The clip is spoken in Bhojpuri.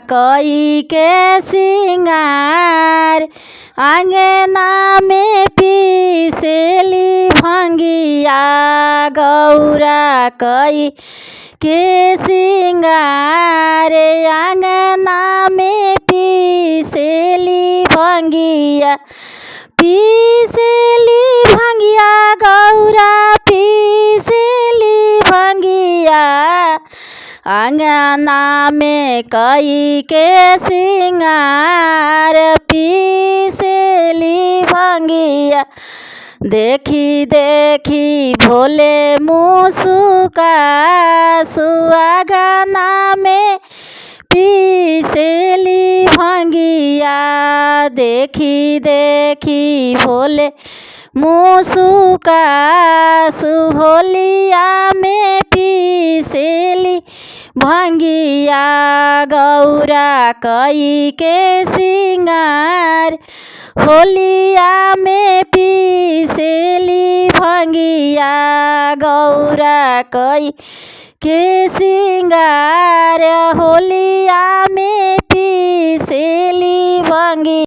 कई के सिंगार आंगना में पीसेली भंगिया गौरा कई के सिंगार आंगना में पीसेली भंगिया गौरा पीसेली भंगिया आंगना में कई के सिंगार पीसेली भंगिया देखी देखी भोले मुसुका सुआगना में पीसेली भंगिया देखी देखी भोले मुसुका सुहोलिया में पीसेली भंगिया गौरा कई के सिंगार होलिया में पीसेली भंगिया गौरा कई के सिंगार होलिया में पीसेली भंगिया।